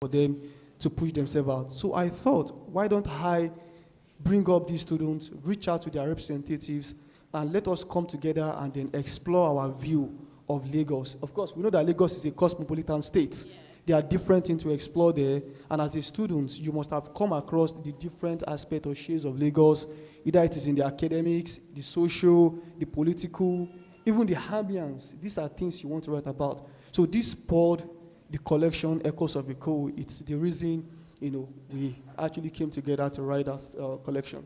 for them to push themselves out. So I thought, why don't I bring up these students, reach out to their representatives, and let us come together and then explore our view of Lagos. Of course, we know that Lagos is a cosmopolitan state. Yes. There are different things to explore there, and as a student, you must have come across the different aspects or shades of Lagos, either it is in the academics, the social, the political, even the ambience. These are things you want to write about. So this spurred the collection, Echoes of Eko. It's the reason, we actually came together to write that collection.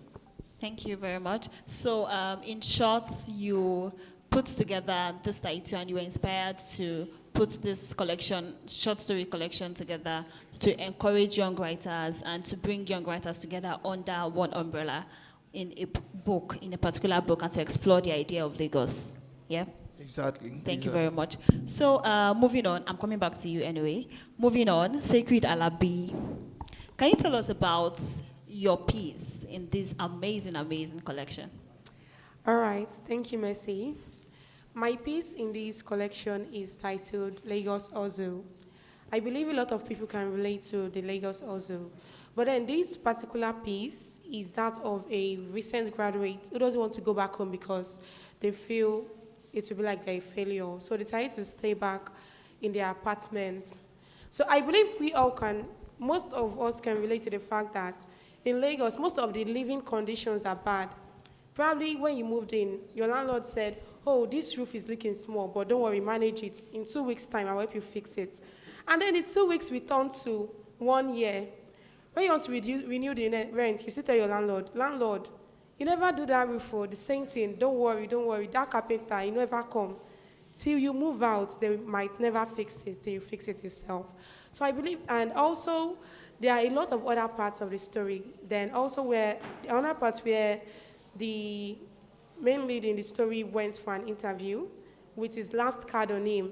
Thank you very much. So in short, you put together this title and you were inspired to put this collection, short story collection together to encourage young writers and to bring young writers together under one umbrella in a book, in a particular book, and to explore the idea of Lagos. Yeah? Exactly. Thank you very much. So moving on, I'm coming back to you anyway. Moving on, Sacred Alabi. Can you tell us about your piece in this amazing, amazing collection? All right, thank you, Mercy. My piece in this collection is titled Lagos Ozo. I believe a lot of people can relate to the Lagos Ozo. But then this particular piece is that of a recent graduate who doesn't want to go back home because they feel it will be like they're a failure. So they decided to stay back in their apartments. So I believe most of us can relate to the fact that in Lagos, most of the living conditions are bad. Probably when you moved in, your landlord said, oh, this roof is leaking small, but don't worry, manage it. In 2 weeks' time, I'll help you fix it. And then the 2 weeks returned to 1 year. When you want to renew the rent, you still tell your landlord, you never do that roof for the same thing. Don't worry, that carpenter, he never come. Till you move out, they might never fix it, till you fix it yourself. So I believe, and also, there are a lot of other parts of the story. Then also the other parts where the main lead in the story went for an interview with his last card on him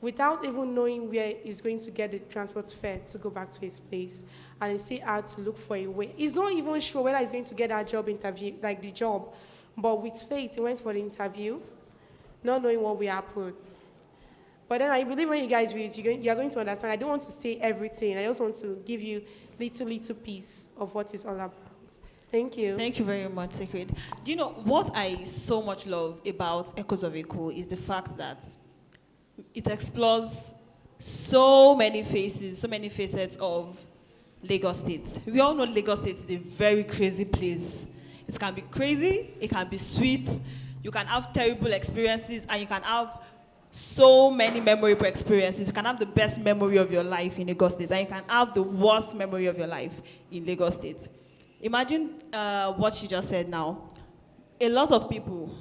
without even knowing where he's going to get the transport fare to go back to his place. And he still had to look for a way. He's not even sure whether he's going to get that job interview, like the job. But with faith, he went for the interview, not knowing what will happen. But then I believe when you guys read, you're going to understand. I don't want to say everything. I just want to give you little piece of what it's all about. Thank you. Thank you very much, Sacred. Do you know what I so much love about Echoes of Eko is the fact that it explores so many facets of Lagos State. We all know Lagos State is a very crazy place. It can be crazy, it can be sweet, you can have terrible experiences, and you can have so many memorable experiences. You can have the best memory of your life in Lagos State, and you can have the worst memory of your life in Lagos State. Imagine what she just said now. A lot of people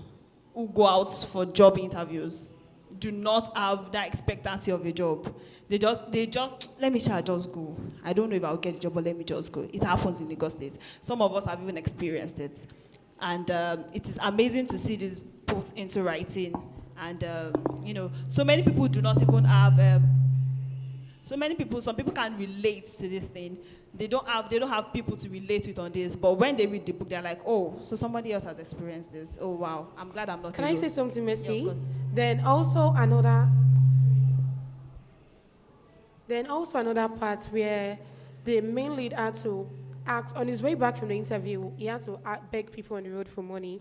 who go out for job interviews do not have that expectancy of a job. They just let me just go. I don't know if I'll get a job, but let me just go. It happens in Lagos State. Some of us have even experienced it. And it is amazing to see this put into writing. And, so many people do not even have, some people can relate to this thing. They don't have people to relate with on this, but when they read the book, they're like, oh, so somebody else has experienced this. Oh, wow, I'm glad I'm not Can alone. I say something, Messi? Yeah, of course. Then also another part where the main lead had to ask, on his way back from the interview, he had to beg people on the road for money.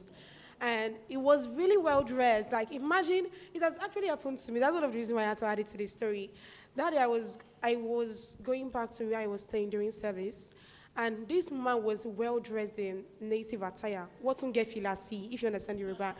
And it was really well dressed. Like, imagine, it has actually happened to me. That's one of the reasons why I had to add it to the story. That day I was going back to where I was staying during service, and this man was well dressed in native attire. What get filasi, if you understand Yoruba.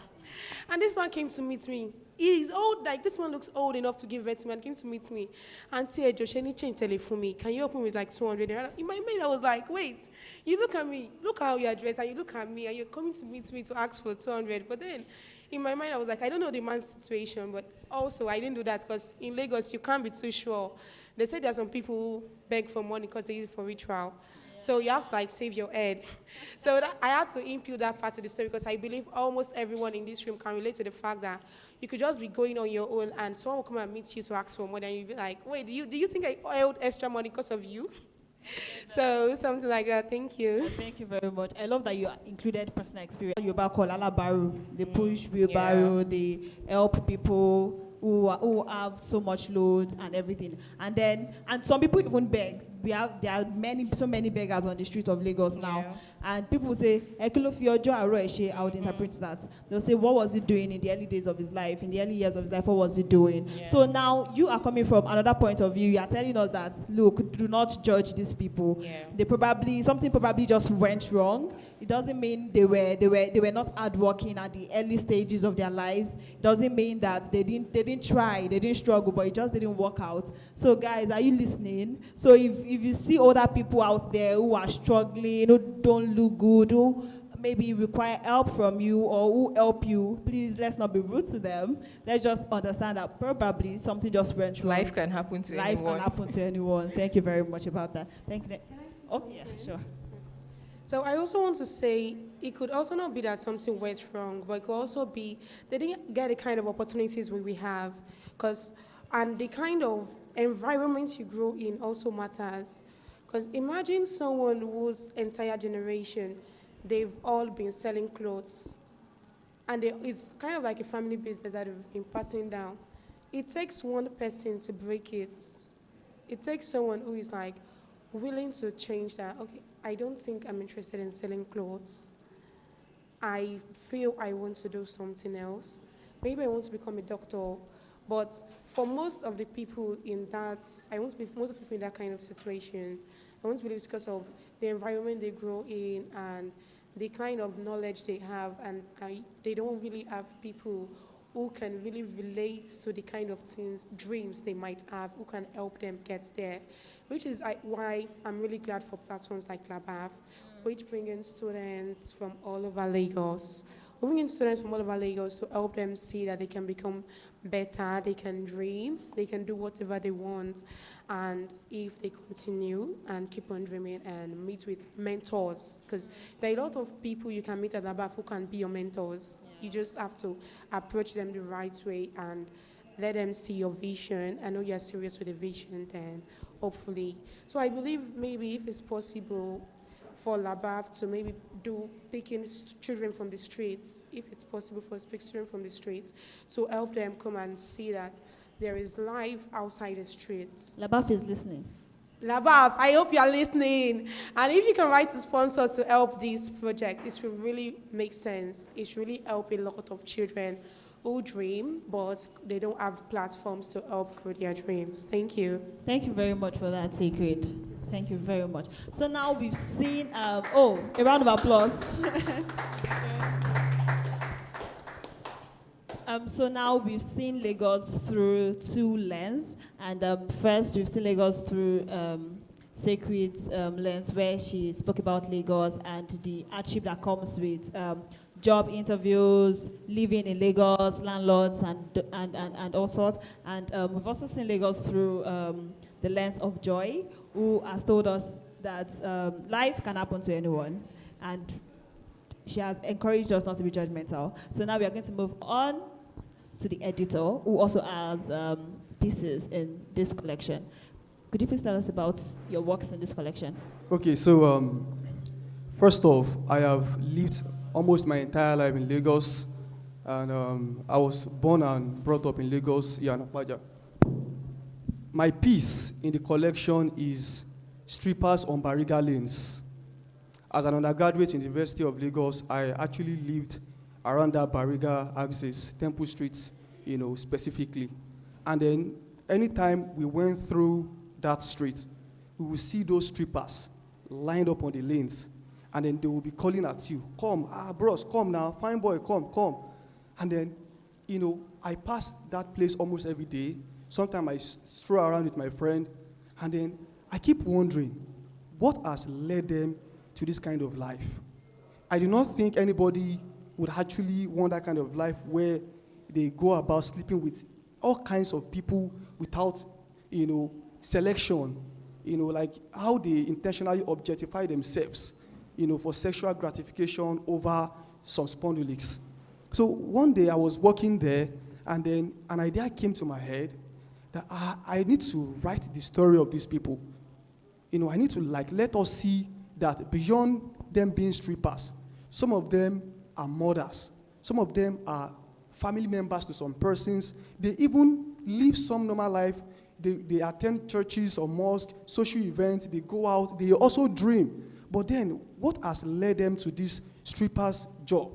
And this man came to meet me. He's old, like this man looks old enough to give birth to me, and came to meet me. Auntie Josheni change telephone me. Can you open with like 200? In my mind, I was like, wait, you look at me, look how you're dressed, and you look at me, and you're coming to meet me to ask for 200. But then, in my mind, I was like, I don't know the man's situation, but also I didn't do that because in Lagos, you can't be too sure. They say there are some people who beg for money because they use it for ritual. So you have to like save your head. So I had to impute that part of the story because I believe almost everyone in this room can relate to the fact that you could just be going on your own and someone will come and meet you to ask for money and you'll be like, wait, do you think I owed extra money because of you? So something like that. Thank you. Thank you very much. I love that you included personal experience. Yoruba call alabaru. They push wheelbarrow. They help people who have so much load and everything. And some people even beg. There are so many beggars on the streets of Lagos now. And people will say, I would interpret that. They'll say, what was he doing in the early days of his life, in the early years of his life, what was he doing? Yeah. So now you are coming from another point of view. You are telling us that, look, do not judge these people. Yeah. Something probably just went wrong. It doesn't mean they were not hardworking at the early stages of their lives. It doesn't mean that they didn't try, they didn't struggle, but it just didn't work out. So guys, are you listening? So if you see other people out there who are struggling, who don't look good, who maybe require help from you or who help you, please let's not be rude to them. Let's just understand that probably something just went wrong. Life can happen to anyone. Life can happen to anyone. Thank you very much about that. Thank you. Oh, yeah, sure. So I also want to say it could also not be that something went wrong, but it could also be they didn't get the kind of opportunities we have, and the kind of environment you grow in also matters. Because imagine someone whose entire generation, they've all been selling clothes, and it's kind of like a family business that they've been passing down. It takes one person to break it. It takes someone who is like willing to change that. Okay, I don't think I'm interested in selling clothes. I feel I want to do something else. Maybe I want to become a doctor. But for most of the people in that, most of the people in that kind of situation, I want to believe it's because of the environment they grow in and the kind of knowledge they have, and they don't really have people who can really relate to the kind of dreams they might have, who can help them get there, which is why I'm really glad for platforms like LABAF, which bring in students from all over Lagos. We bring in students from all over Lagos to help them see that they can become better, they can dream, they can do whatever they want, and if they continue and keep on dreaming and meet with mentors, because there are a lot of people you can meet at LABAF who can be your mentors. You just have to approach them the right way and let them see your vision. I know you're serious with the vision, then hopefully. So I believe maybe if it's possible for LABAF to maybe picking children from the streets, if it's possible for us to pick children from the streets, to help them come and see that there is life outside the streets. LABAF is listening. LABAF, I hope you are listening. And if you can write to sponsors to help this project, it will really make sense. It should really help a lot of children who dream, but they don't have platforms to help grow their dreams. Thank you. Thank you very much for that, Sacred. Thank you very much. So now we've seen, a round of applause. So now we've seen Lagos through two lenses. And first, we've seen Lagos through Sacred's lens, where she spoke about Lagos and the hardship that comes with job interviews, living in Lagos, landlords, and all sorts. And we've also seen Lagos through the lens of Joy, who has told us that life can happen to anyone. And she has encouraged us not to be judgmental. So now we are going to move on to the editor, who also has pieces in this collection. Could you please tell us about your works in this collection? Okay, so first off, I have lived almost my entire life in Lagos, and I was born and brought up in Lagos, Yanapaja. My piece in the collection is Strippers on Bariga Lanes. As an undergraduate in the University of Lagos, I actually lived around that Bariga axis, Temple Street, specifically. And then anytime we went through that street, we would see those strippers lined up on the lanes. And then they will be calling at you, come, bros, come now, fine boy, come. And then, I passed that place almost every day. Sometimes I stroll around with my friend, and then I keep wondering, what has led them to this kind of life? I do not think anybody would actually want that kind of life where they go about sleeping with all kinds of people without, selection, like how they intentionally objectify themselves, for sexual gratification over some spondylics. So one day I was walking there, and then an idea came to my head that I need to write the story of these people. I need to let us see that beyond them being strippers, some of them are mothers, some of them are family members to some persons. They even live some normal life. They attend churches or mosques, social events. They go out. They also dream. But then, what has led them to this stripper's job?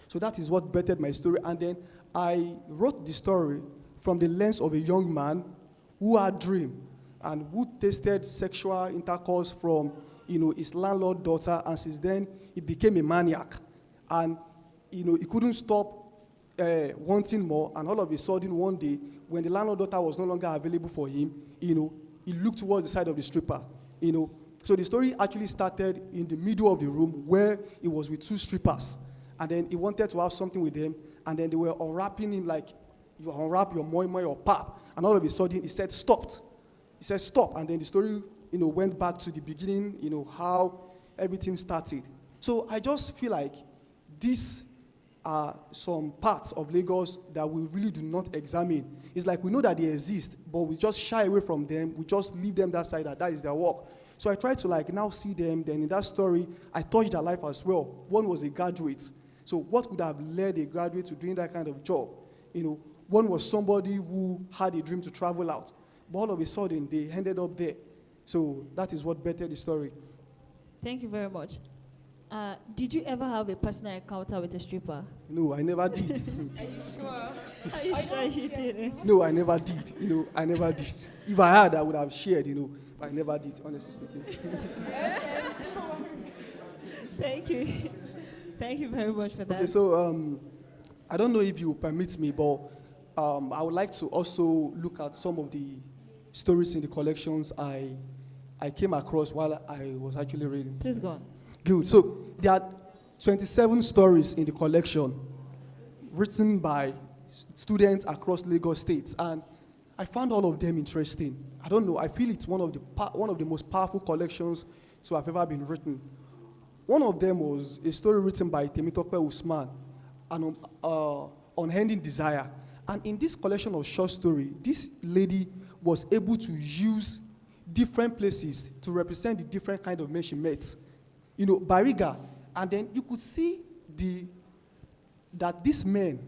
So that is what bettered my story. And then I wrote the story from the lens of a young man who had dream and who tasted sexual intercourse from, his landlord's daughter, and since then he became a maniac. And, he couldn't stop wanting more, and all of a sudden one day, when the landlord's daughter was no longer available for him, he looked towards the side of the stripper, So the story actually started in the middle of the room where he was with two strippers. And then he wanted to have something with them, and then they were unwrapping him like, you unwrap your moi moi or pap. And all of a sudden, he said, stopped. He said, stop. And then the story, went back to the beginning, how everything started. So I just feel like these are some parts of Lagos that we really do not examine. It's like we know that they exist, but we just shy away from them. We just leave them that side, that is their work. So I try to now see them. Then in that story, I touched their life as well. One was a graduate. So what could have led a graduate to doing that kind of job? One was somebody who had a dream to travel out. But all of a sudden, they ended up there. So that is what bettered the story. Thank you very much. Did you ever have a personal encounter with a stripper? No, I never did. Are you sure? Are you sure you didn't? No, I never did. I never did. If I had, I would have shared, but I never did, honestly speaking. Thank you. Thank you very much for that. Okay, so I don't know if you permit me, but I would like to also look at some of the stories in the collections I came across while I was actually reading. Please go on. Good. So there are 27 stories in the collection written by students across Lagos State, and I found all of them interesting. I don't know. I feel it's one of the most powerful collections to have ever been written. One of them was a story written by Temitope Usman, an unending desire. And in this collection of short stories, this lady was able to use different places to represent the different kind of men she met. Bariga, and then you could see that these men,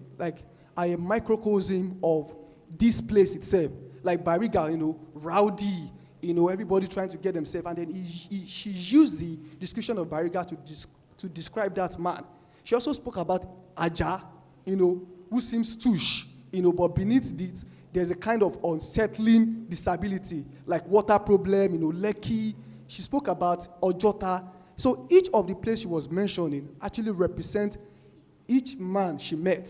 are a microcosm of this place itself. Like Bariga, rowdy, everybody trying to get themselves, and then she used the description of Bariga to describe that man. She also spoke about Aja, who seems touche, but beneath it, there's a kind of unsettling disability, like water problem, Lekki. She spoke about Ojota. So each of the places she was mentioning actually represent each man she met.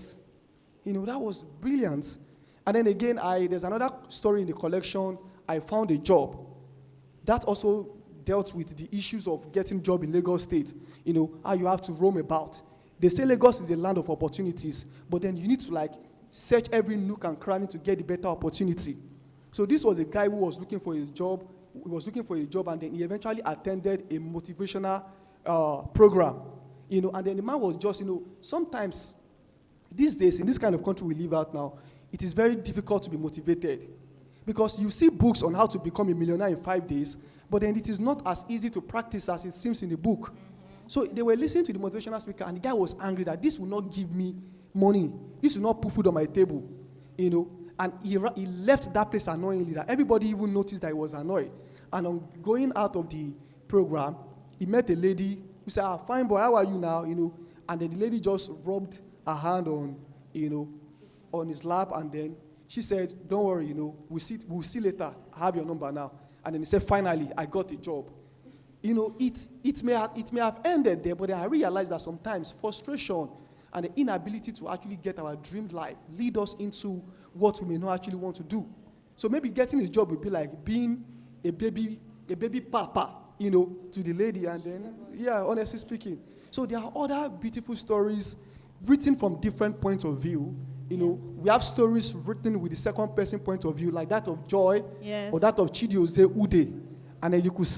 That was brilliant. And then again, there's another story in the collection, I found a job. That also dealt with the issues of getting a job in Lagos State, how you have to roam about. They say Lagos is a land of opportunities, but then you need to search every nook and cranny to get the better opportunity. So this was a guy who was looking for his job. He was looking for a job, and then he eventually attended a motivational program. And then the man was just, sometimes these days, in this kind of country we live out now, it is very difficult to be motivated. Because you see books on how to become a millionaire in 5 days, but then it is not as easy to practice as it seems in the book. Mm-hmm. So they were listening to the motivational speaker, and the guy was angry that this will not give me money. This will not put food on my table. And he left that place annoyingly, that everybody even noticed that he was annoyed. And on going out of the program, he met a lady who said, fine boy, how are you now? And then the lady just rubbed her hand on, on his lap, and then she said, don't worry, we'll see later. I have your number now. And then he said, finally, I got a job. It may have ended there, but then I realized that sometimes frustration and the inability to actually get our dreamed life lead us into what we may not actually want to do. So maybe getting a job would be like being a baby papa, to the lady, and then, honestly speaking. So there are other beautiful stories written from different points of view. We have stories written with the second person point of view, like that of Joy, yes, or that of Chidioze Ude. And then you could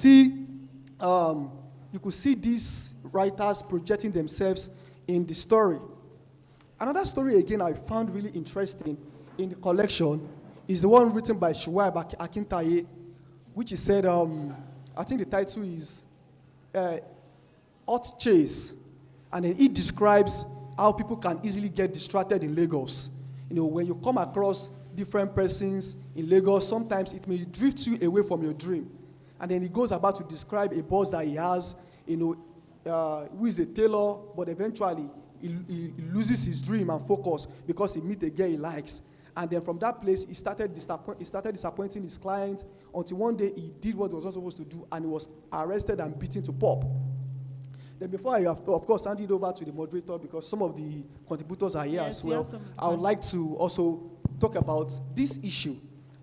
see these writers projecting themselves in the story. Another story, again, I found really interesting in the collection is the one written by Shuaib Akintaye, which is said, I think the title is Hot Chase. And then it describes how people can easily get distracted in Lagos. You know, when you come across different persons in Lagos, sometimes it may drift you away from your dream. And then he goes about to describe a boss that he has, you know, who is a tailor, but eventually he loses his dream and focus because he meets a girl he likes. And then from that place, he started disappointing his clients until one day he did what he was not supposed to do, and he was arrested and beaten to pulp. Then before I, of course, hand it over to the moderator, because some of the contributors are here as well, I would like to also talk about this issue.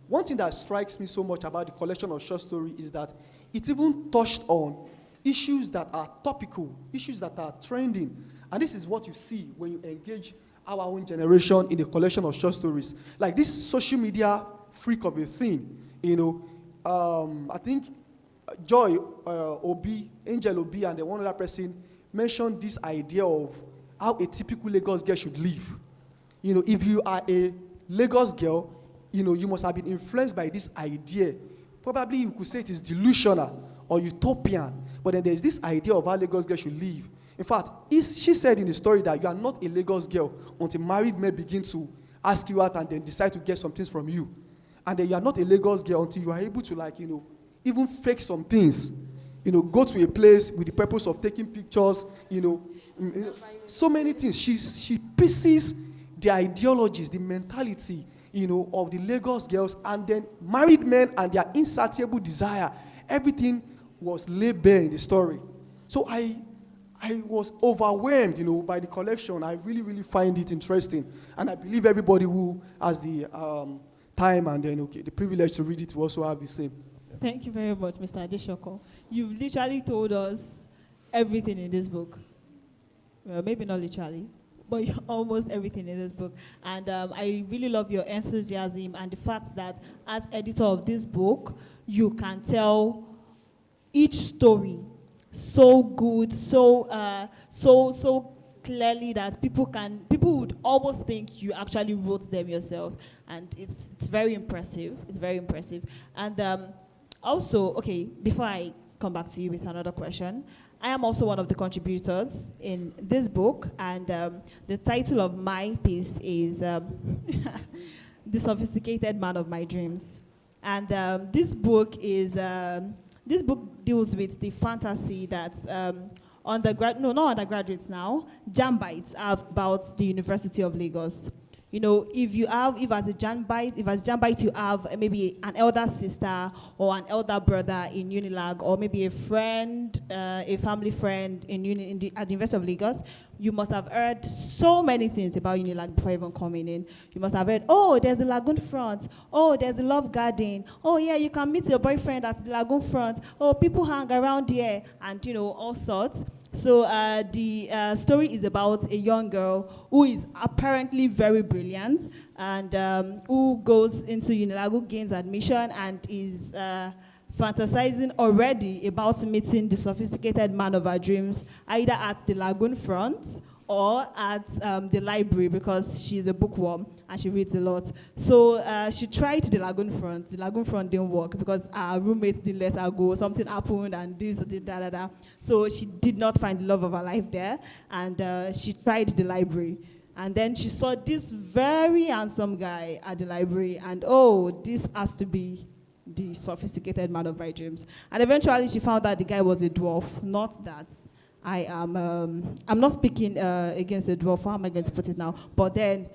One thing that strikes me so much about the collection of short stories is that it even touched on issues that are topical, issues that are trending. And this is what you see when you engage our own generation in a collection of short stories. Like this social media freak of a thing, you know. I think Joy Obi, Angel Obi, and then one other person mentioned this idea of how a typical Lagos girl should live. You know, if you are a Lagos girl, you know, you must have been influenced by this idea. Probably you could say it is delusional or utopian, but then there's this idea of how Lagos girl should live. In fact, she said in the story that you are not a Lagos girl until married men begin to ask you out and then decide to get some things from you. And then you are not a Lagos girl until you are able to, like, you know, even fake some things. You know, go to a place with the purpose of taking pictures, you know, so many things. She pieces the ideologies, the mentality, you know, of the Lagos girls, and then married men and their insatiable desire. Everything was laid bare in the story. So I was overwhelmed, you know, by the collection. I really, really find it interesting. And I believe everybody who has the time and then, the privilege to read it will also have the same. Thank you very much, Mr. Adesokan. You've literally told us everything in this book. Well, maybe not literally, but almost everything in this book. And I really love your enthusiasm and the fact that as editor of this book, you can tell each story so good, so clearly that people would almost think you actually wrote them yourself, and it's very impressive. It's very impressive. And also, okay, before I come back to you with another question, I am also one of the contributors in this book, and the title of my piece is The Sophisticated Man of My Dreams. And this book deals with the fantasy that not undergraduates now, Jambites have about the University of Lagos. You know, if as a Jambite you have maybe an elder sister or an elder brother in Unilag, or maybe a friend, a family friend at the University of Lagos, you must have heard so many things about Unilag before even coming in. You must have heard, oh, there's a lagoon front. Oh, there's a love garden. Oh, yeah, you can meet your boyfriend at the lagoon front. Oh, people hang around here, and, you know, all sorts. So the story is about a young girl who is apparently very brilliant and who goes into Unilag, who gains admission and is fantasizing already about meeting the sophisticated man of her dreams, either at the lagoon front or at the library, because she's a bookworm and she reads a lot. So she tried the lagoon front. The lagoon front didn't work because our roommates didn't let her go. Something happened and this, da. So she did not find the love of her life there, and she tried the library. And then she saw this very handsome guy at the library, and oh, this has to be the sophisticated man of my dreams. And eventually she found that the guy was a dwarf, not that. I'm not speaking against the dwarf, how am I going to put it now? But then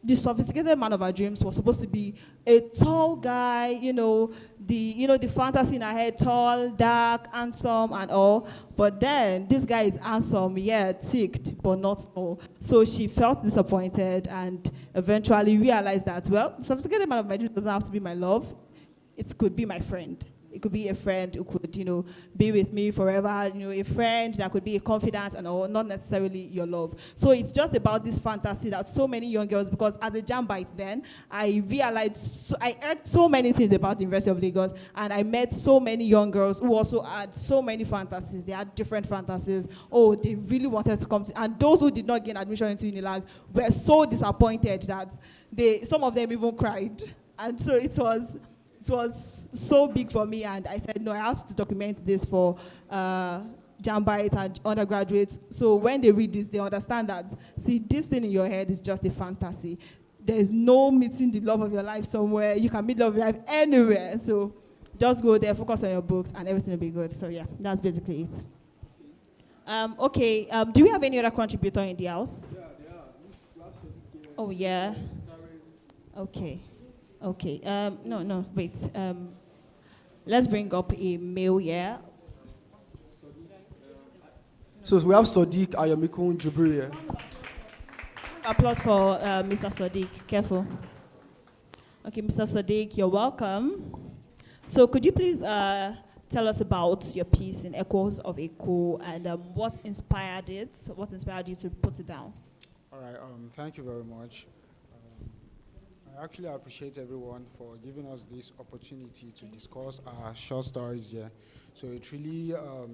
the sophisticated man of our dreams was supposed to be a tall guy, you know, the fantasy in her head, tall, dark, handsome, and all. But then this guy is handsome, yeah, thick, but not tall. So she felt disappointed and eventually realized that, well, the sophisticated man of my dreams doesn't have to be my love. It could be my friend. It could be a friend who could, you know, be with me forever, you know, a friend that could be a confidant and all, not necessarily your love. So it's just about this fantasy that so many young girls, because as a Jambite then, I realized, I heard so many things about the University of Lagos, and I met so many young girls who also had so many fantasies. They had different fantasies. Oh, they really wanted to come to, and those who did not gain admission into Unilag were so disappointed that some of them even cried. And so it was so big for me, and I said, no, I have to document this for Jambite and undergraduates. So when they read this, they understand that, see, this thing in your head is just a fantasy. There is no meeting the love of your life somewhere. You can meet love of your life anywhere. So just go there, focus on your books, and everything will be good. So yeah, that's basically it. Okay, do we have any other contributor in the house? Yeah, they are. Oh, yeah. Okay. Okay. No, wait. Let's bring up a male here. So we have Sadiq Ayomikun Jubril here. Applause for Mr. Sadiq. Careful. Okay, Mr. Sadiq, you're welcome. So could you please tell us about your piece in Echoes of Echo and what inspired it? What inspired you to put it down? All right, thank you very much. I actually appreciate everyone for giving us this opportunity to discuss our short stories here. So it's really a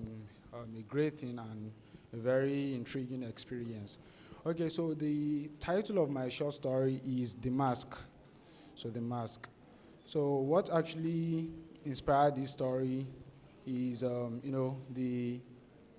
great thing and a very intriguing experience. Okay, so the title of my short story is The Mask. So The Mask. So what actually inspired this story is, the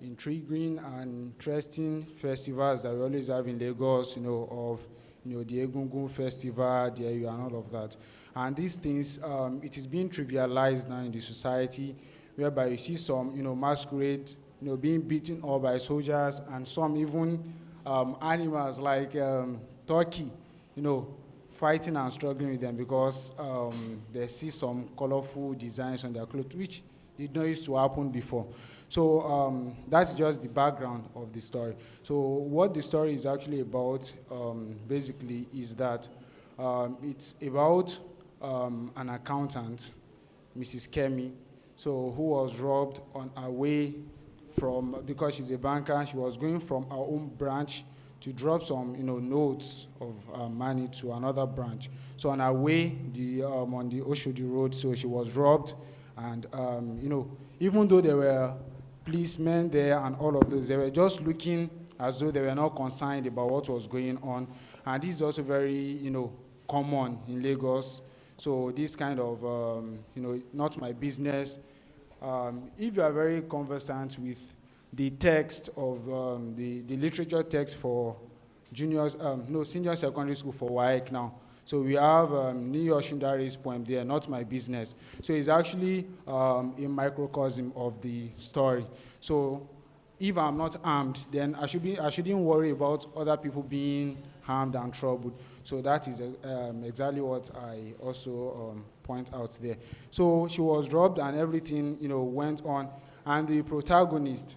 intriguing and interesting festivals that we always have in Lagos, of the Egungun Festival, the Eyo and all of that. And these things, it is being trivialized now in the society, whereby you see some, masquerade, being beaten up by soldiers, and some even animals like turkey, fighting and struggling with them because they see some colorful designs on their clothes, which did not used to happen before. So that's just the background of the story. So what the story is actually about, basically, is that it's about an accountant, Mrs. Kemi, so who was robbed on her way from, because she's a banker, she was going from her own branch to drop some, notes of money to another branch. So on her way, on the Oshodi Road, so she was robbed, and even though there were policemen there and all of those, they were just looking as though they were not concerned about what was going on. And this is also very, common in Lagos. So this kind of, not my business. If you are very conversant with the text of the literature text for senior secondary school for WAEC now. So we have Niyo Shundare's poem there, Not My Business. So it's actually a microcosm of the story. So if I'm not armed, then I shouldn't worry about other people being harmed and troubled. So that is exactly what I also point out there. So she was robbed and everything, went on. And the protagonist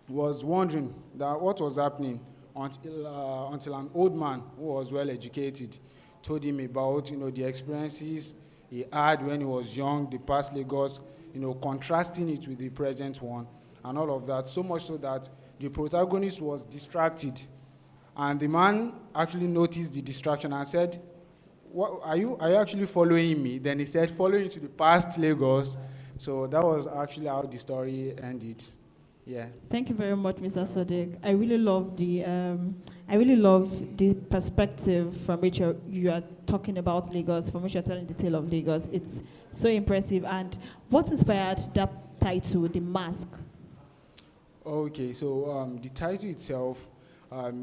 was wondering that what was happening until an old man who was well educated told him about the experiences he had when he was young, the past Lagos, contrasting it with the present one and all of that, so much so that the protagonist was distracted. And the man actually noticed the distraction and said, "What, are you actually following me?" Then he said, "Following to the past Lagos." So that was actually how the story ended. Yeah. Thank you very much, Mr. Sadiq. I really love the perspective from which you are talking about Lagos, from which you're telling the tale of Lagos. It's so impressive. And what inspired that title, The Mask? Okay, so the title itself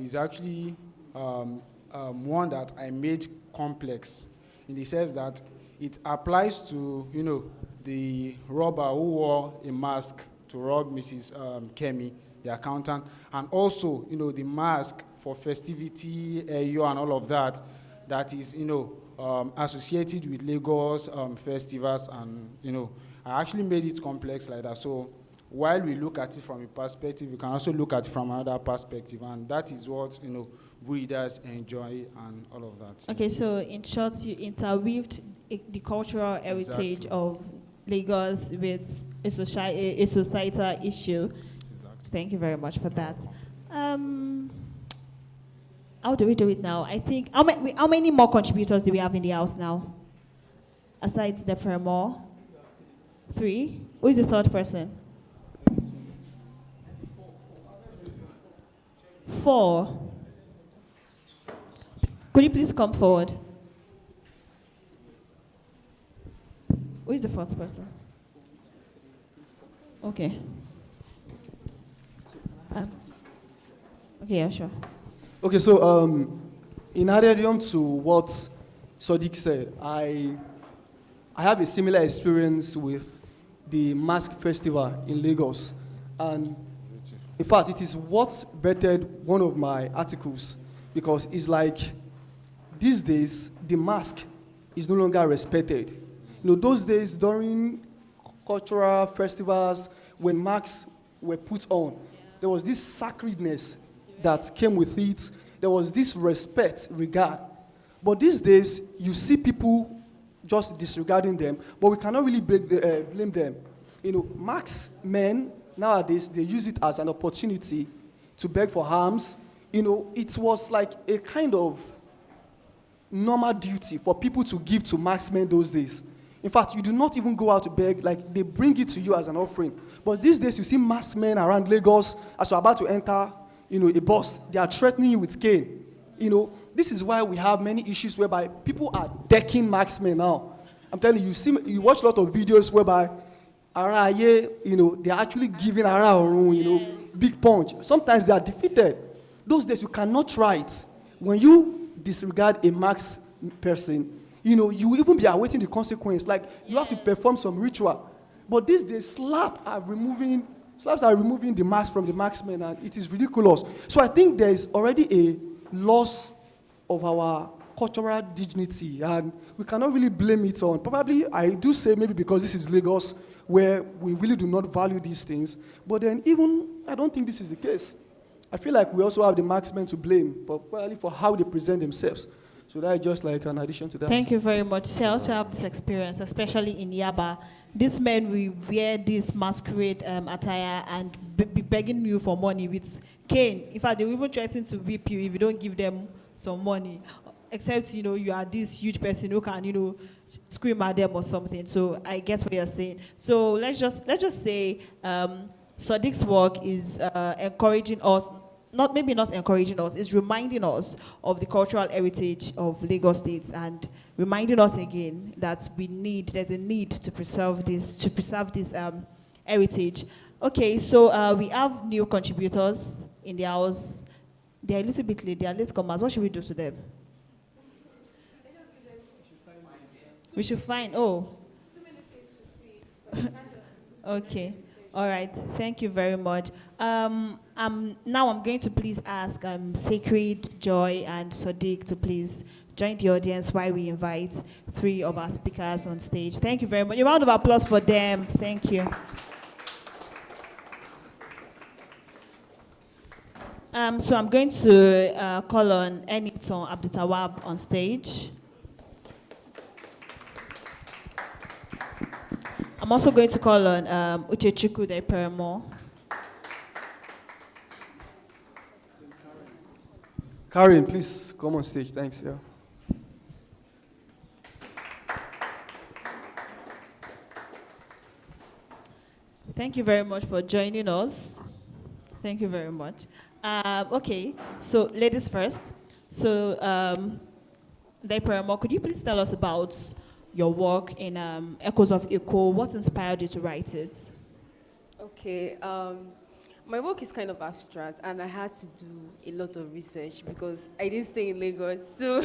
is actually one that I made complex in the sense that it applies to, the robber who wore a mask to rob Mrs. Kemi, the accountant, and also, the mask for festivity, and all of that, that is, associated with Lagos festivals, and, I actually made it complex like that. So while we look at it from a perspective, we can also look at it from another perspective, and that is what, readers enjoy and all of that. Okay, so in short, you interweaved the cultural heritage of Lagos with a societal issue. Exactly. Thank you very much for that. How do we do it now? I think, how many more contributors do we have in the house now? Aside the Fremore? 3? Who is the third person? 4. Could you please come forward? Who is the fourth person? Okay. Okay, yeah, sure. Okay, so in addition to what Sadiq said, I have a similar experience with the Mask Festival in Lagos. And in fact, it is what bettered one of my articles, because it's like these days, the mask is no longer respected. You know, those days during cultural festivals, when masks were put on, there was this sacredness that came with it. There was this respect, regard. But these days, you see people just disregarding them, but we cannot really blame them. You know, masked men, nowadays, they use it as an opportunity to beg for alms. You know, it was like a kind of normal duty for people to give to masked men those days. In fact, you do not even go out to beg, like they bring it to you as an offering. But these days, you see masked men around Lagos, as you're about to enter, you know, a bus, they are threatening you with cane. You know, this is why we have many issues whereby people are decking masked men now. I'm telling you, you watch a lot of videos whereby, you know, they're actually giving you know, big punch. Sometimes they are defeated. Those days, you cannot try it. When you disregard a masked person, you know, you will even be awaiting the consequence. Like, you have to perform some ritual. But these days, slaps are removing the mask from the marksmen, and it is ridiculous. So I think there is already a loss of our cultural dignity, and we cannot really blame it on. Probably, I do say maybe because this is Lagos, where we really do not value these things. But then even, I don't think this is the case. I feel like we also have the marksmen to blame, but probably for how they present themselves. So that is just like an addition to that. Thank you very much. See, I also have this experience, especially in Yaba. These men will wear this masquerade attire and be begging you for money with cane. In fact, they will even threaten to whip you if you don't give them some money. Except, you know, you are this huge person who can, you know, scream at them or something. So I get what you're saying. So let's just say Sadiq's work is encouraging us, maybe not encouraging us, it's reminding us of the cultural heritage of Lagos State and reminding us again that there's a need to preserve this heritage. Okay, so we have new contributors in the house. They're a little bit late, they're latecomers. What should we do to them? We should find, okay. All right, thank you very much. Now I'm going to please ask Sacred, Joy, and Sadiq to please join the audience while we invite 3 of our speakers on stage. Thank you very much. A round of applause for them. Thank you. So I'm going to call on Eniton Abdutawab on stage. I'm also going to call on Uchechukwu Deperemo. Karen, please come on stage. Thanks. Yeah. Thank you very much for joining us. Thank you very much. Okay, so ladies first. So, Deperemo, could you please tell us about your work in Echoes of Echo? What inspired you to write it? Okay, my work is kind of abstract, and I had to do a lot of research because I didn't stay in Lagos. So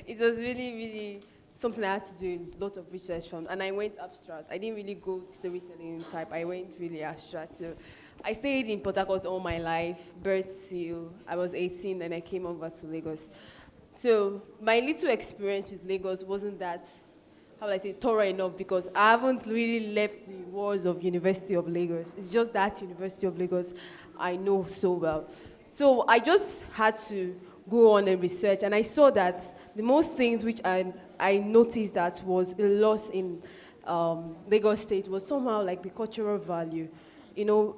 it was really, really something I had to do a lot of research from, and I went abstract. I didn't really go storytelling type. I went really abstract. So I stayed in Port Harcourt all my life, birth till I was 18, and I came over to Lagos. So my little experience with Lagos wasn't that, how would I say, thorough enough, because I haven't really left the walls of University of Lagos. It's just that University of Lagos I know so well. So I just had to go on and research, and I saw that the most things which I noticed that was a loss in Lagos State was somehow like the cultural value. You know,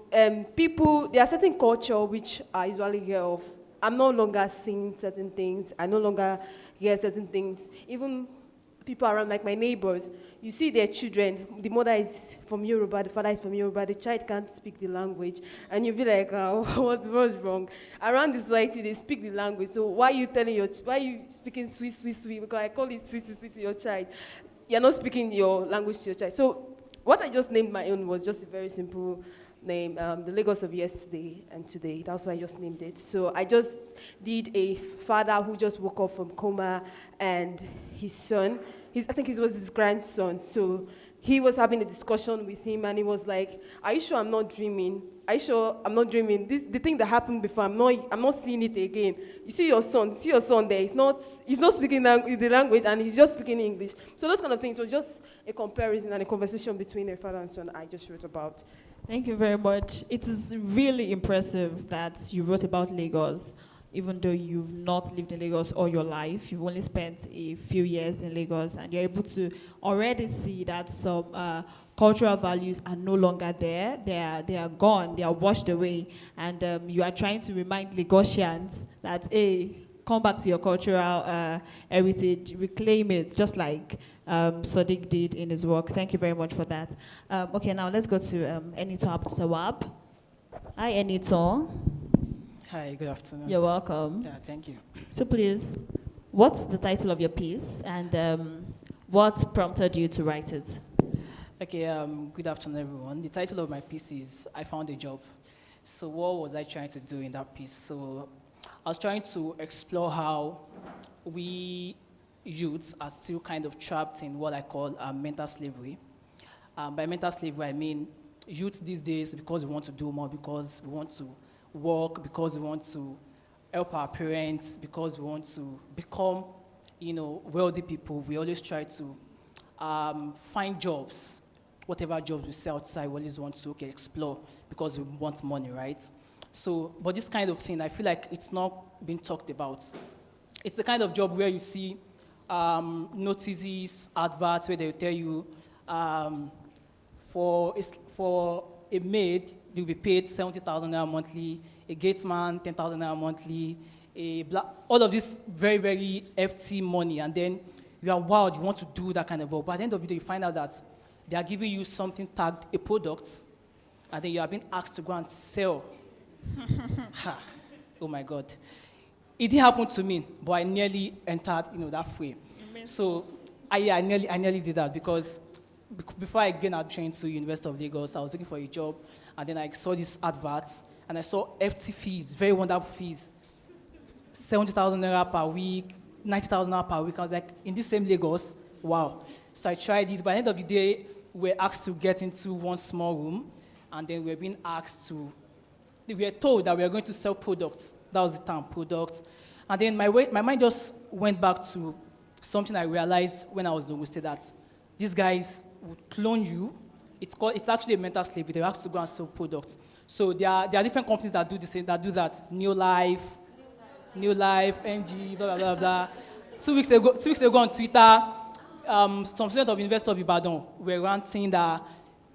people, there are certain culture which I usually hear of. I'm no longer seeing certain things. I no longer hear certain things. Even people around, like my neighbors, you see their children, the mother is from Yoruba, the father is from Yoruba, the child can't speak the language, and you'll be like, what's wrong? Around the society, they speak the language, so why are you speaking sweet, sweet, sweet? Because I call it sweet, sweet to your child. You're not speaking your language to your child. So what I just named my own was just a very simple name, the Lagos of yesterday and today. That's why I just named it. So I just did a father who just woke up from coma, and his son, I think it was his grandson. So he was having a discussion with him, and he was like, "Are you sure I'm not dreaming? Are you sure I'm not dreaming? The thing that happened before, I'm not seeing it again. You see your son there. He's not speaking the language, and he's just speaking English." So those kind of things. So just a comparison and a conversation between a father and son I just wrote about. Thank you very much. It is really impressive that you wrote about Lagos, even though you've not lived in Lagos all your life. You've only spent a few years in Lagos, and you're able to already see that some cultural values are no longer there. They are gone. They are washed away. And you are trying to remind Lagosians that, hey, come back to your cultural heritage, reclaim it, just like Sadiq did in his work. Thank you very much for that. Okay, now let's go to Enito Abdusawab. Hi, Enito. Hi, good afternoon. You're welcome. Yeah, thank you. So please, what's the title of your piece, and what prompted you to write it? Okay, good afternoon, everyone. The title of my piece is I Found a Job. So what was I trying to do in that piece? So I was trying to explore how we youths are still kind of trapped in what I call mental slavery. By mental slavery, I mean youth these days, because we want to do more, because we want to work, because we want to help our parents, because we want to become, wealthy people. We always try to find jobs, whatever jobs we see outside. We always want to explore because we want money, right? So, but this kind of thing, I feel like it's not being talked about. It's the kind of job where you see notices, adverts where they tell you for a maid, you'll be paid 70,000 naira monthly, a gateman 10,000 naira monthly, all of this very, very FT money, and then you are wild, you want to do that kind of work. But at the end of the day, you find out that they are giving you something tagged a product, and then you are being asked to go and sell. Oh my God. It didn't happen to me, but I nearly entered, that fray. So I nearly did that, because before I gained admission to University of Lagos, I was looking for a job, and then I saw this advert, and I saw FT fees, very wonderful fees, 70,000 naira per week, 90,000 naira per week. I was like, in this same Lagos, wow. So I tried it. By the end of the day, we were asked to get into one small room, and then we were being asked we were told that we were going to sell products. That was the term, products. And then my mind just went back to something I realized when I was in Ogun State, that these guys would clone you. It's actually a mental slavery. They asked to go and sell products. So there are different companies that do that. New Life, NG, blah, blah, blah, blah. 2 weeks ago on Twitter, some students of University of Ibadan were ranting that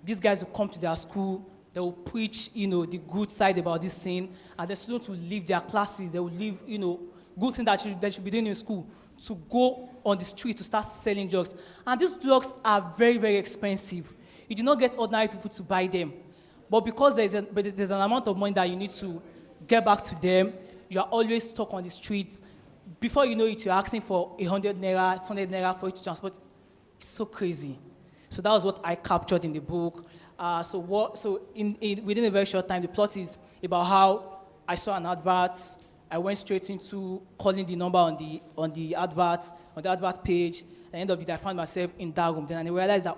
these guys will come to their school, they will preach, the good side about this thing, and the students will leave their classes, they will leave, good things that they should be doing in school, to go on the street to start selling drugs. And these drugs are very, very expensive. You do not get ordinary people to buy them. But because there's an amount of money that you need to get back to them, you are always stuck on the street. Before you know it, you're asking for 100 naira, 200 naira for you to transport. It's so crazy. So that was what I captured in the book. Within a very short time, the plot is about how I saw an advert. I went straight into calling the number on the advert page. At the end of it, I found myself in that room. Then I realized that,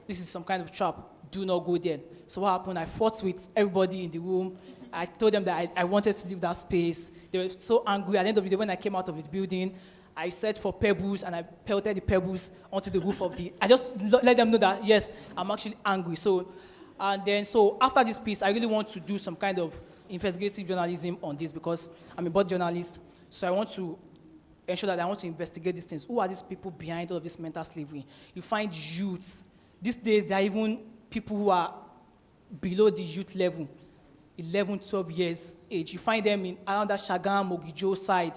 this is some kind of trap. Do not go there. So what happened? I fought with everybody in the room. I told them that I wanted to leave that space. They were so angry. At the end of the day, when I came out of the building, I searched for pebbles, and I pelted the pebbles onto the roof of I just let them know that, yes, I'm actually angry. So after this piece, I really want to do some kind of investigative journalism on this, because I'm a board journalist. So I want to ensure that I want to investigate these things. Who are these people behind all of this mental slavery? You find youths. These days, there are even people who are below the youth level, 11, 12 years age. You find them around that Shagam, Ogijo side,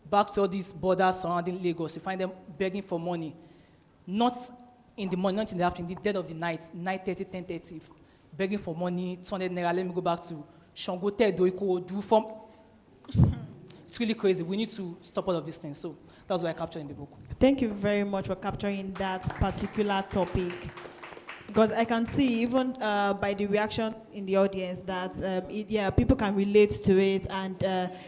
back to all these borders surrounding Lagos. You find them begging for money. Not in the morning, not in the afternoon, the dead of the night, 9:30, 10:30, begging for money, 200 naira. Let me go back to Shangote, Doiko, do from. It's really crazy. We need to stop all of these things. So that's what I captured in the book. Thank you very much for capturing that particular topic. Because I can see even by the reaction in the audience that people can relate to it, and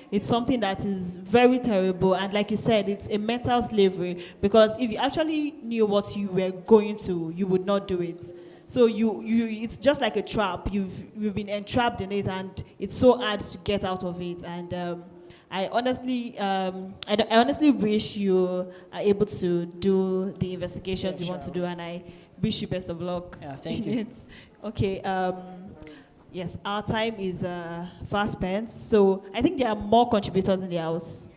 it's something that is very terrible. And like you said, it's a mental slavery, because if you actually knew what you were going to, you would not do it. So it's just like a trap. You've been entrapped in it, and it's so hard to get out of it. And I honestly wish you are able to do the investigations you want to do, and I wish you best of luck. Yeah, thank you. Okay. Yes, our time is fast spent, so I think there are more contributors in the house.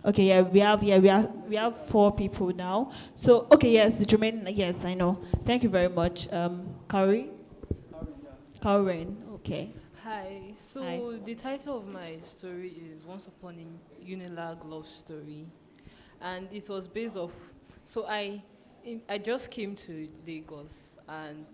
Okay, yeah, we have 4 people now. So okay, yes, it remain. Yes, I know. Thank you very much, Karen. Okay. Hi. So Hi. the title of my story is Once Upon a Unilag Love Story, and it was based off. So I just came to Lagos, and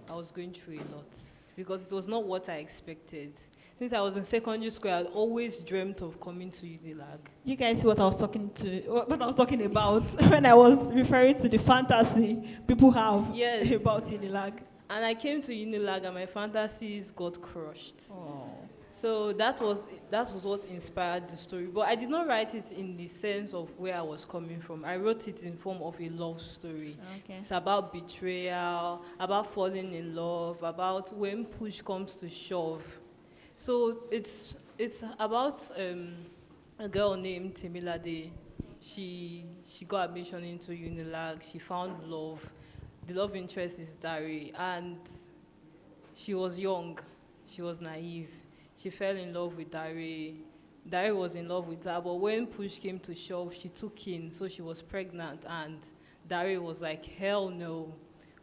I was going through a lot because it was not what I expected. Since I was in secondary school, I had always dreamt of coming to Unilag. You guys see what I was talking about when I was referring to the fantasy people have Yes. about Unilag. And I came to Unilag, and my fantasies got crushed. Oh. So that was what inspired the story. But I did not write it in the sense of where I was coming from. I wrote it in form of a love story. Okay. It's about betrayal, about falling in love, about when push comes to shove. So it's about a girl named Temilade. She got admission into Unilag. She found love. The love interest is Dari, and she was young. She was naive. She fell in love with Dari. Dari was in love with her, but when push came to shove, she took in, so she was pregnant, and Dari was like, hell no,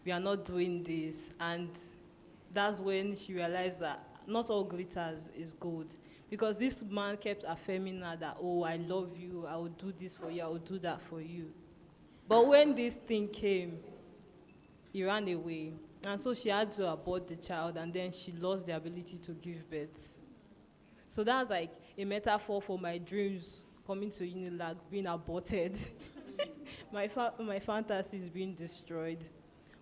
we are not doing this. And that's when she realized that not all glitters is gold, because this man kept affirming her that, oh, I love you, I will do this for you, I will do that for you. But when this thing came, he ran away. And so she had to abort the child, and then she lost the ability to give birth. So that's like a metaphor for my dreams coming to Unilag being aborted. My fantasies being destroyed.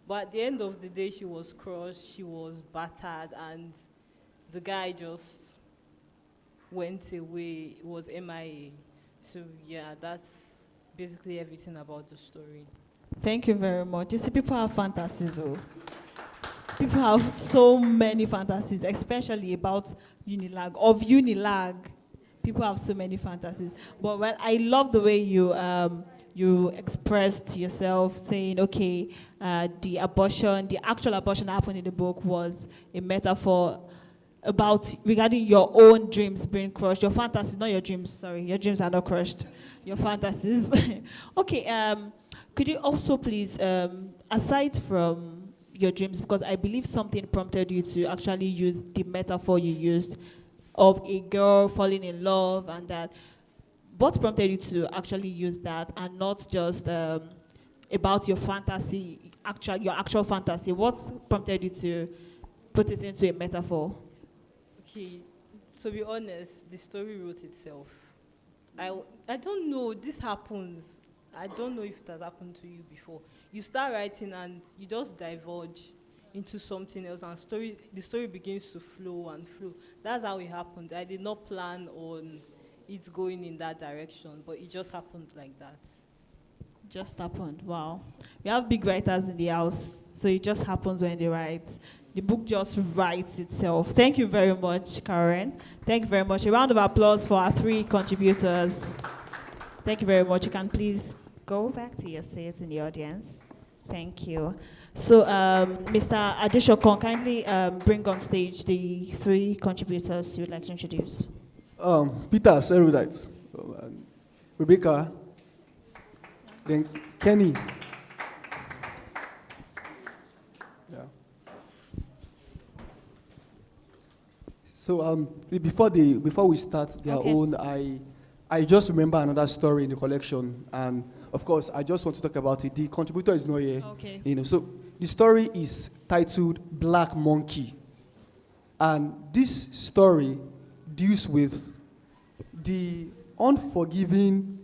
But at the end of the day, she was crushed, she was battered, and the guy just went away. It was MIA. So yeah, that's basically everything about the story. Thank you very much. You see, people have fantasies. Oh. People have so many fantasies, especially about Unilag. Of Unilag, people have so many fantasies. But well, I love the way you expressed yourself, saying, okay, the actual abortion that happened in the book was a metaphor regarding your own dreams being crushed. Your fantasies, not your dreams. Sorry, your dreams are not crushed. Your fantasies. Okay. Could you also please, aside from your dreams, because I believe something prompted you to actually use the metaphor you used of a girl falling in love, and that, what prompted you to actually use that and not just about your fantasy, your actual fantasy? What prompted you to put it into a metaphor? Okay, to be honest, the story wrote itself. I don't know, this happens. I don't know if it has happened to you before. You start writing and you just divulge into something else, and the story begins to flow and flow. That's how it happened. I did not plan on it going in that direction, but it just happened like that. Just happened. Wow. We have big writers in the house, so it just happens when they write. The book just writes itself. Thank you very much, Karen. Thank you very much. A round of applause for our 3 contributors. Thank you very much. You can please go back to your seats in the audience. Thank you. So, Mr. Adesokan, kindly bring on stage the 3 contributors you would like to introduce. Peter, erudite. Rebecca. Then Kenny. Yeah. So before we start their own, I just remember another story in the collection, and of course, I just want to talk about it. The contributor is not here. Okay. So the story is titled Black Monkey, and this story deals with the unforgiving,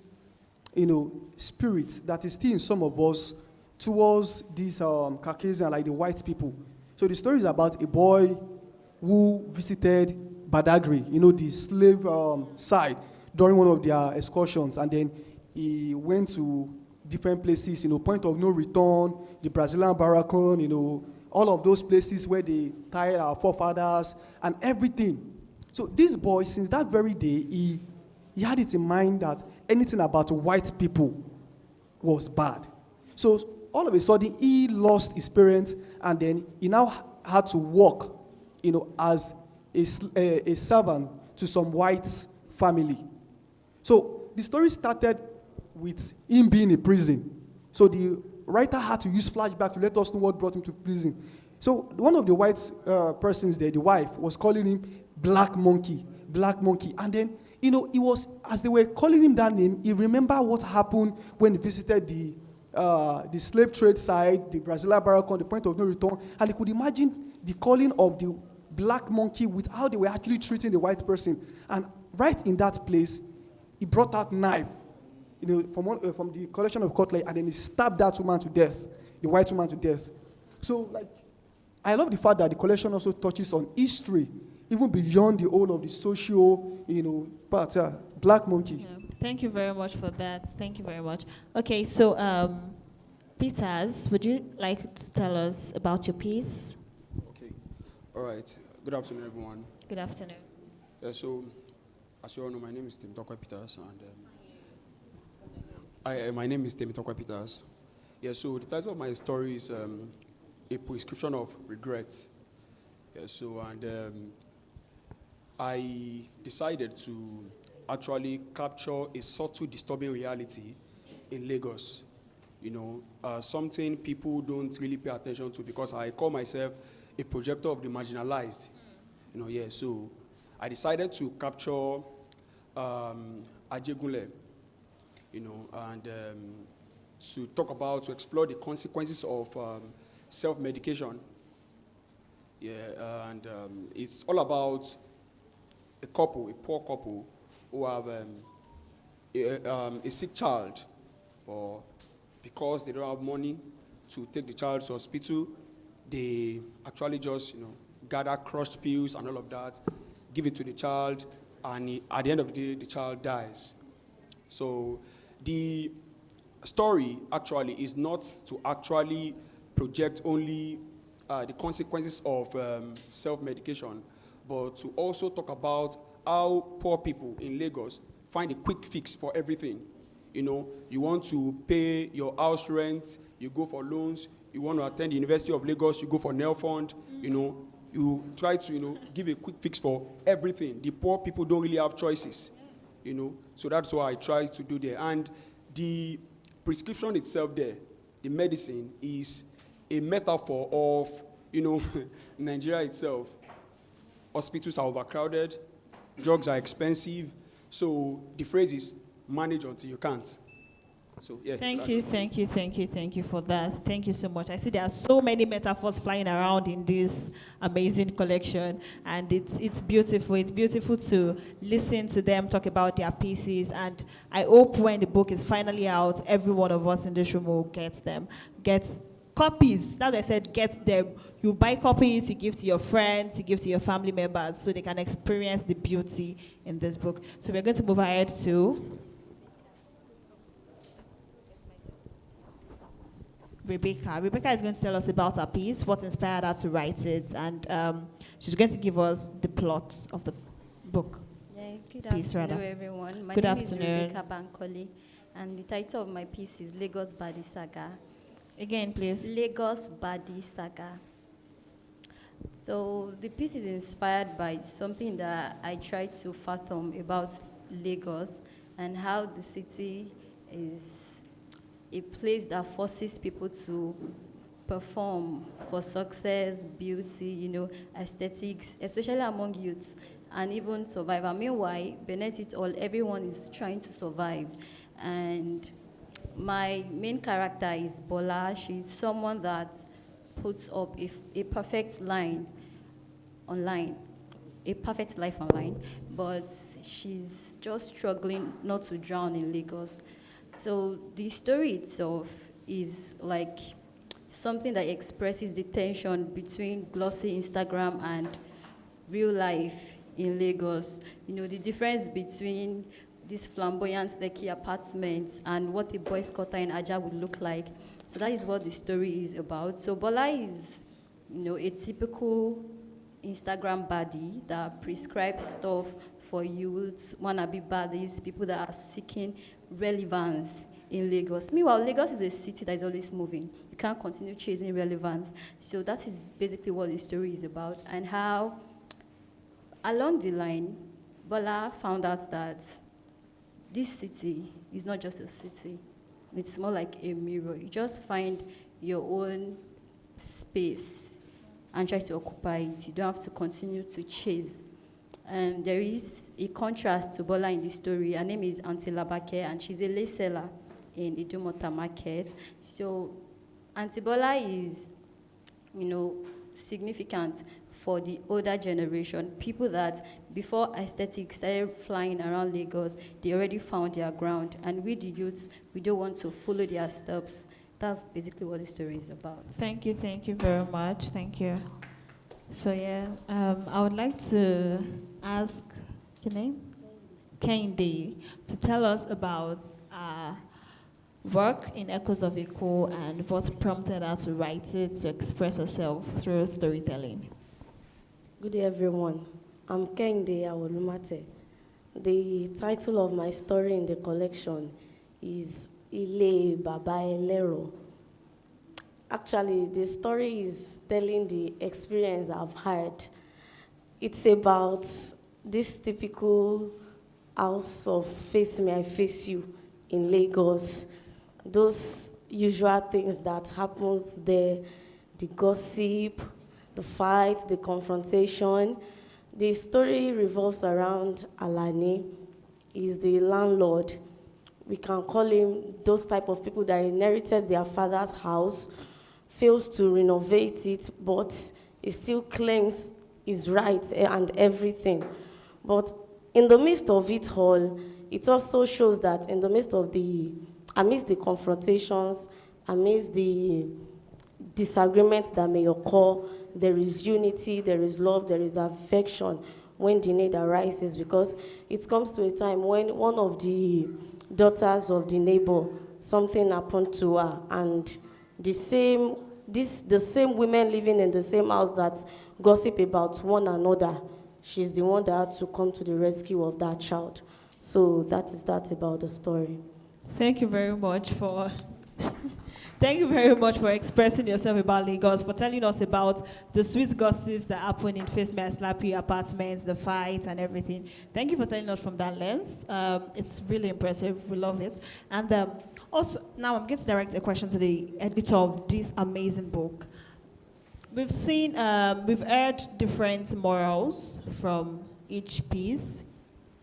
spirit that is still in some of us towards these Caucasian, like the white people. So the story is about a boy who visited Badagry, the slave side, during one of their excursions, and then he went to different places, point of no return, the Brazilian Barracon, all of those places where they tied our forefathers and everything. So this boy, since that very day, he had it in mind that anything about white people was bad. So all of a sudden, he lost his parents, and then he now had to work, as a servant to some white family. So the story started with him being in prison. So the writer had to use flashback to let us know what brought him to prison. So one of the white persons there, the wife, was calling him Black Monkey. And then, he was, as they were calling him that name, he remembered what happened when he visited the slave trade side, the Brazilian Barracon, the point of no return, and he could imagine the calling of the Black Monkey with how they were actually treating the white person. And right in that place, he brought out knife, from the collection of cutlery, and then he stabbed that woman to death, the white woman to death. So, I love the fact that the collection also touches on history, even beyond the whole of the social, part. Black Monkey. Yeah. Thank you very much for that. Thank you very much. Okay, so Peters, would you like to tell us about your piece? Okay. All right. Good afternoon, everyone. Good afternoon. Yeah, so, as you all know, my name is Temitope Peters, and my name is Temitope Peters. Yeah, so the title of my story is A Prescription of Regrets. Yeah, so, and I decided to actually capture a subtle, disturbing reality in Lagos. Something people don't really pay attention to, because I call myself a projector of the marginalized. So I decided to capture Adesokan, and to explore the consequences of self-medication. Yeah, and it's all about a poor couple, who have a sick child, or because they don't have money to take the child to hospital, they actually just, gather crushed pills and all of that, give it to the child, and at the end of the day, the child dies. So the story actually is not to actually project only the consequences of self-medication, but to also talk about how poor people in Lagos find a quick fix for everything. You want to pay your house rent, you go for loans. You want to attend the University of Lagos, you go for nail fund. You try to, give a quick fix for everything. The poor people don't really have choices, So that's what I try to do there. And the prescription itself there, the medicine, is a metaphor of, Nigeria itself. Hospitals are overcrowded, drugs are expensive, so the phrase is manage until you can't. So, yeah. Thank you for that. Thank you so much. I see there are so many metaphors flying around in this amazing collection, and it's beautiful. It's beautiful to listen to them talk about their pieces, and I hope when the book is finally out, every one of us in this room will get copies. As I said, get them. You buy copies, you give to your friends, you give to your family members, so they can experience the beauty in this book. So we're going to move ahead to Rebecca. Rebecca is going to tell us about her piece, what inspired her to write it, and she's going to give us the plot of the book. Yeah, good piece, afternoon, everyone. My good name afternoon. is Rebecca Bankole, and the title of my piece is Lagos Badi Saga. Again, please. Lagos Badi Saga. So the piece is inspired by something that I tried to fathom about Lagos and how the city is a place that forces people to perform for success, beauty, aesthetics, especially among youths, and even survival. Meanwhile, beneath it all, everyone is trying to survive. And my main character is Bola. She's someone that puts up a perfect line online, a perfect life online, but she's just struggling not to drown in Lagos. So the story itself is like something that expresses the tension between glossy Instagram and real life in Lagos. You know, the difference between these flamboyant Lekki apartments and what a boys' quarter in Aja would look like. So that is what the story is about. So Bola is, you know, a typical Instagram baddie that prescribes stuff for youths, wannabe baddies, people that are seeking relevance in Lagos. Meanwhile, Lagos is a city that is always moving. You can't continue chasing relevance. So that is basically what the story is about, and how, along the line, Bola found out that this city is not just a city. It's more like a mirror. You just find your own space and try to occupy it. You don't have to continue to chase. And there is a contrast to Bola in the story. Her name is Auntie Labake, and she's a lace seller in Idumota Market. So Auntie Bola is, you know, significant for the older generation, people that before aesthetics started flying around Lagos, they already found their ground. And we, the youths, we don't want to follow their steps. That's basically what the story is about. Thank you very much. Thank you. So yeah, I would like to ask your name? Kehinde, to tell us about work in Echoes of Echo and what prompted her to write it, to express herself through storytelling. Good day, everyone. I'm Kehinde Awolumate. The title of my story in the collection is Ile Baba Elero. Actually, the story is telling the experience I've had. It's about this typical house of face me, I face you in Lagos. Those usual things that happens there, the gossip, the fight, the confrontation. The story revolves around Alani. He's the landlord. We can call him those type of people that inherited their father's house, fails to renovate it, but he still claims his rights and everything. But in the midst of it all, it also shows that in the midst of amidst the confrontations, amidst the disagreements that may occur, there is unity, there is love, there is affection when the need arises, because it comes to a time when one of the daughters of the neighbor, something happened to her, and the same women living in the same house that gossip about one another, she's the one that had to come to the rescue of that child. So that is that about the story. Thank you very much for thank you very much for expressing yourself about Lagos, for telling us about the sweet gossips that happen in Face Me I Slap You apartments, the fights and everything. Thank you for telling us from that lens. It's really impressive. We love it. And also, now I'm going to direct a question to the editor of this amazing book. We've seen, we've heard different morals from each piece.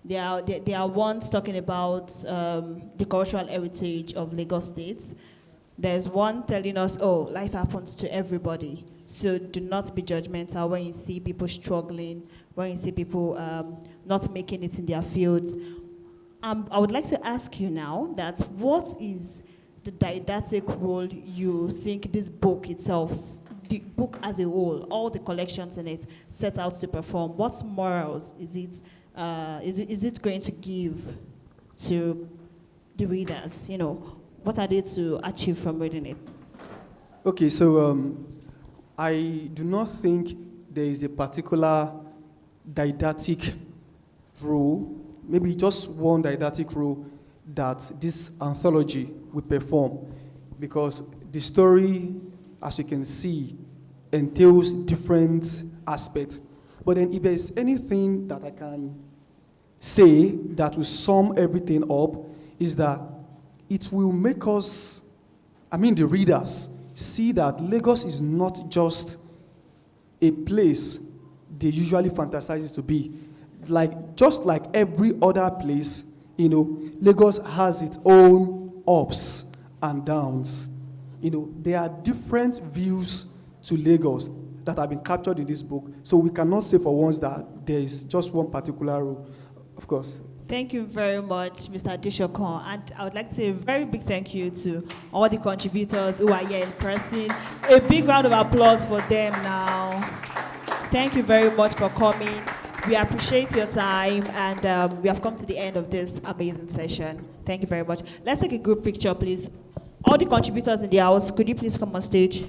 There are ones talking about the cultural heritage of Lagos State. There's one telling us, oh, life happens to everybody. So do not be judgmental when you see people struggling, when you see people not making it in their fields. I would like to ask you now that what is the didactic role you think this book itself, the book as a whole, all the collections in it, set out to perform? What morals is it going to give to the readers? You know, what are they to achieve from reading it? Okay, so I do not think there is a particular didactic role, maybe just one didactic role that this anthology will perform, because the story, as you can see, entails different aspects. But then if there's anything that I can say that will sum everything up, is that it will make us, the readers, see that Lagos is not just a place they usually fantasize it to be. Just like every other place, Lagos has its own ups and downs. There are different views to Lagos that have been captured in this book. So we cannot say for once that there is just one particular rule. Of course. Thank you very much, Mr. Adesokan. And I would like to say a very big thank you to all the contributors who are here in person. A big round of applause for them now. Thank you very much for coming. We appreciate your time, and we have come to the end of this amazing session. Thank you very much. Let's take a group picture, please. All the contributors in the house, could you please come on stage?